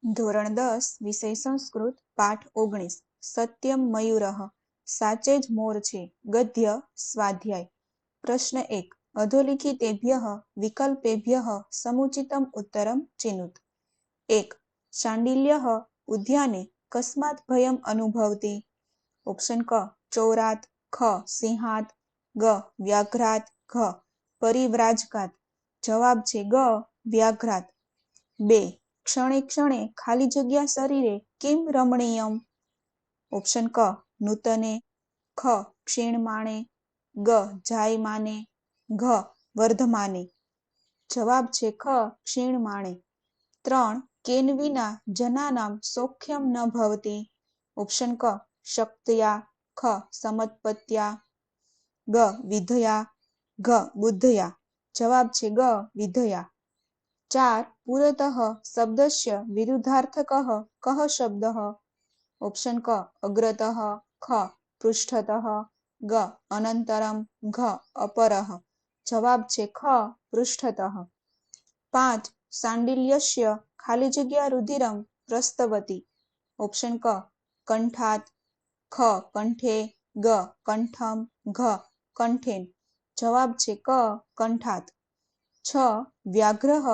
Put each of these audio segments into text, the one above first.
ધોરણ 10 વિષય સંસ્કૃત પાઠ 19 સત્યમ મયુરઃ સાચે જ મોર છે ગદ્ય સ્વાધ્યાય પ્રશ્ન 1 અધોલિખિતેભ્યઃ વિકલ્પેભ્યઃ સમુચિતમ ઉત્તરમ ચિનુત 1 શાંડિલ્યઃ ઉદ્યાને કસ્માત ભયમ અનુભવતિ ઓપ્શન ક ચોરાત ખ સિંહાત ગ વ્યાઘ્રાત ઘ પરિવ્રાજકાત જવાબ છે ગ વ્યાઘ્રાત 2 ક્ષણે ક્ષણે ખાલી જગ્યા શરીરે કિમ રમણીયમ ઓપ્શન ક નૂતને ખ ક્ષીણમાણે ગ જાયમાને ઘ વર્ધમાને જવાબ છે ખ ક્ષીણમાણે 3 કેન વિના જનાનામ સૌખ્યમ ન ભવતિ ઓપ્શન ક શક્ત્યા ખ સમત્પત્યા ગ વિધયા ઘ બુદ્ધયા જવાબ છે ગ વિધયા 4 પુરતઃ શબ્દસ્ય વિરુદ્ધાર્થકઃ કઃ શબ્દઃ ઓપ્શન ક અગ્રતઃ ખ પૃષ્ઠતઃ ગ અનંતરમ ઘ અપરઃ જવાબ છે ખ પૃષ્ઠતઃ 5 શાંડિલ્યસ્ય ખાલી જગ્યા રુધિરમ પ્રસ્તવતી ઓપ્શન ક કંઠાત ખ કંઠે ગ કંઠમ ઘ કંઠેન જવાબ છે ક કંઠાત 6 વ્યાઘ્રઃ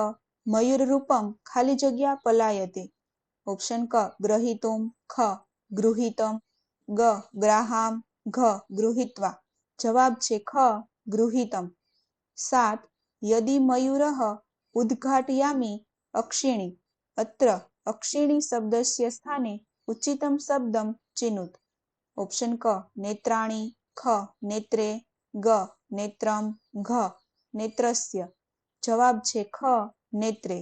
મયુરરૂપમ ખાલી જગ્યા પલાયતે ઓપ્શન ક ગ્રહિતુમ ખ ગૃહીતમ ગ ગ્રાહામ ઘ ગૃહીત્વા જવાબ છે ખ ગૃહીતમ 7 યદિ મયુરઃ ઉદ્ઘાટયામિ અક્ષિણી અત્ર અક્ષિણી શબ્દસ્ય સ્થાને ઉચિતમ શબ્દમ ચિનુત ઓપ્શન ક નેત્રાણી ખ નેત્રે ગ નેત્રમ ઘ નેત્રસ્ય જવાબ છે ખ નેત્રે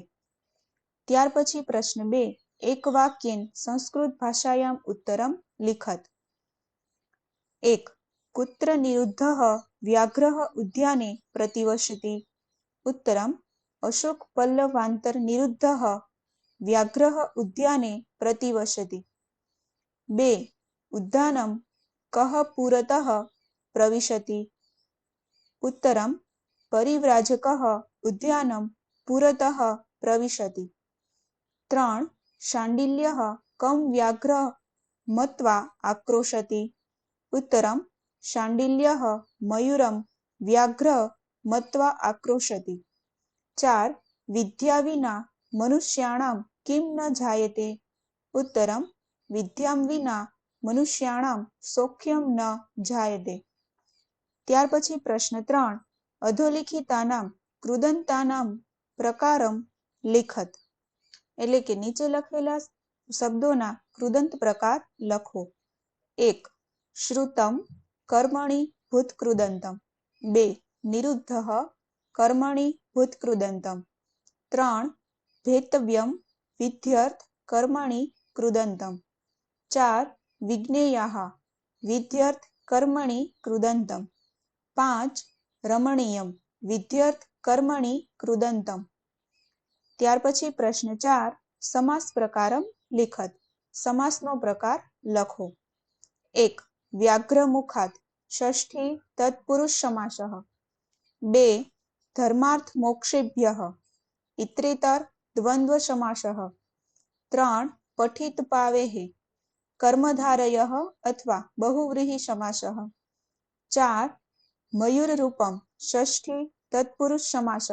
ત્યાર પછી પ્રશ્ન 2 એક વાક્યેન સંસ્કૃત ભાષાયામ ઉત્તરમ લિખત 1 કુત્ર નિરુદ્ધઃ વ્યાઘ્રઃ ઉદ્યાને પ્રતિવસતિ ઉત્તરમ અશોક પલ્લવાંતર નિરુદ્ધઃ વ્યાઘ્રઃ ઉદ્યાને પ્રતિવસતિ 2 ઉદ્યાનમ કઃ પુરતઃ પ્રવિશતિ ઉત્તરમ પરિવ્રાજકઃ ઉદ્યાનમ પુરતઃ પ્રવિશતિ 3 શાંડિલ્યઃ કં વ્યાઘ્રઃ મત્વા આક્રોશતિ ઉત્તરમ શાંડિલ્યઃ મયુરમ વ્યાઘ્રઃ મત્વા આક્રોશતિ 4 વિદ્યા વિના મનુષ્યાણામ કિમ ન જાયતે ઉત્તરમ વિદ્યામ વિના મનુષ્યાણામ સૌખ્યમ ન જાયતે ત્યાર પછી પ્રશ્ન 3 અધોલિખિતાનામ કૃદંતાનામ પ્રકારમ લિખત એટલે કે નીચે લખેલા શબ્દોના કૃદંત પ્રકાર લખો 1 શ્રુતમ કર્મણિ ભૂતકૃદંતમ 2 નિરુદ્ધઃ કર્મણિ ભૂતકૃદંતમ 3 ભેતવ્યમ વિધ્યર્થ કર્મણિ કૃદંતમ 4 વિજ્ઞેયઃ વિધ્યર્થ કર્મણિ કૃદંતમ 5 રમણીયમ વિધ્યર્થ કર્મણિ કૃદંતમ ત્યાર પછી પ્રશ્ન 4 સમાસ પ્રકારમ લિખત સમાસનો પ્રકાર લખો 1 વ્યાઘ્રમુખાત ષષ્ઠી તત્પુરુષ સમાસઃ 2 ધર્માર્થ મોક્ષેભ્યઃ ઇતરેતર દ્વંદ્વ સમાસઃ 3 પઠિત પાવેઃ કર્મધારયઃ અથવા બહુવ્રીહિ સમાસઃ 4 મયુર રૂપમ ષષ્ઠી તત્પુરુષ સમાસઃ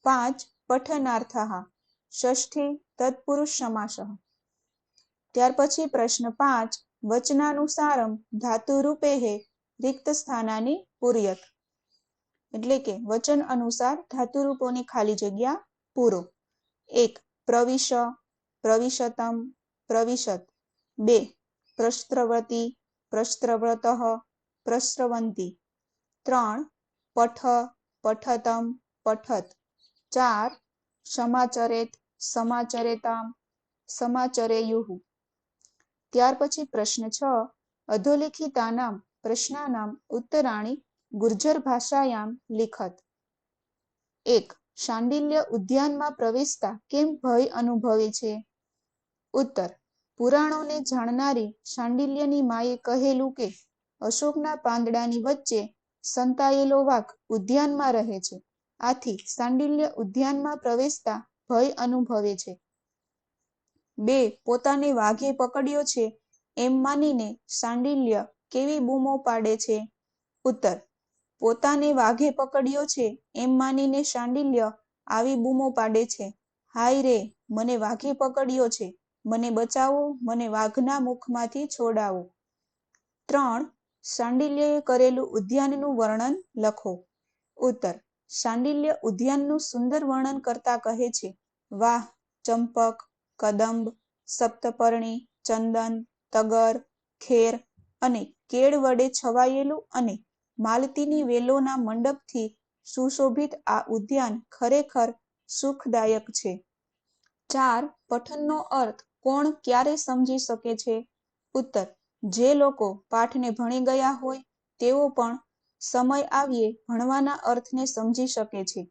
5 પઠનાર્થઃ ષષ્ઠી તત્પુરુષ સમાસઃ ત્યાર પછી પ્રશ્ન 5 વચનાનુસારમ ધાતુરૂપેઃ રિક્ત સ્થાનાની પૂરયત એટલે કે વચન અનુસાર ધાતુરૂપોની ખાલી જગ્યા પૂરો 1 પ્રવિશ પ્રવિશતમ પ્રવિશત 2 પ્રસ્રવતી પ્રસ્રવતઃ પ્રસ્રવંતી 3 પઠ પઠતમ પઠત 4 સમાચરેત સમાચરેતામ સમાચરેયુઃ ત્યાર પછી પ્રશ્ન 6 અધોલિખિતાનામ પ્રશ્નાનામ ઉત્તરાણી ગુર્જર ભાષાયામ લિખત 1 શાંડિલ્ય ઉદ્યાનમાં પ્રવેશતા કેમ ભય અનુભવે છે ઉત્તર પુરાણોને જાણનારી શાંડિલ્યની માએ કહેલું કે અશોકના પાંદડાની વચ્ચે સંતાયેલો વાઘ ઉદ્યાનમાં રહે છે આથી શાંડિલ્ય ઉદ્યાનમાં પ્રવેશતા ભય અનુભવે છે 2. પોતાને વાઘે પકડ્યો છે એમ માનીને શાંડિલ્ય કેવી બૂમો પાડે છે? ઉત્તર. પોતાને વાઘે પકડ્યો છે એમ માનીને શાંડિલ્ય આવી બૂમો પાડે છે, હાય રે, મને વાઘે પકડ્યો છે, મને બચાવો, મને વાઘના મુખમાંથી છોડાવો. 3. શાંડિલ્યએ કરેલું ઉદ્યાનનું વર્ણન લખો. ઉત્તર. શાંડિલ્ય ઉદ્યાનનું સુંદર વર્ણન કરતા કહે છે, વાહ, ચંપક, કદંબ, સપ્તપર્ણી, ચંદન, તગર, ખેર અને કેળ વડે છવાયેલું અને માલતીની વેલોના મંડપથી સુશોભિત આ ઉદ્યાન ખરેખર સુખદાયક છે. 4. પઠનનો અર્થ કોણ ક્યારે સમજી શકે છે? ઉત્તર. જે લોકો પાઠને ભણી ગયા હોય તેઓ પણ સમય આવ્યે ભણવાના અર્થને સમજી શકે છે.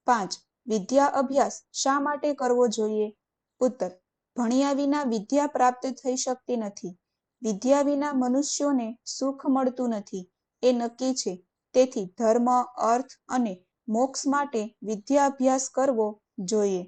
5. વિદ્યા અભ્યાસ શા માટે કરવો જોઈએ? ઉત્તર. ભણ્યા વિના વિદ્યા પ્રાપ્ત થઈ શકતી નથી. વિદ્યા વિના મનુષ્યોને સુખ મળતું નથી, એ નક્કી છે. તેથી ધર્મ, અર્થ અને મોક્ષ માટે વિદ્યાભ્યાસ કરવો જોઈએ.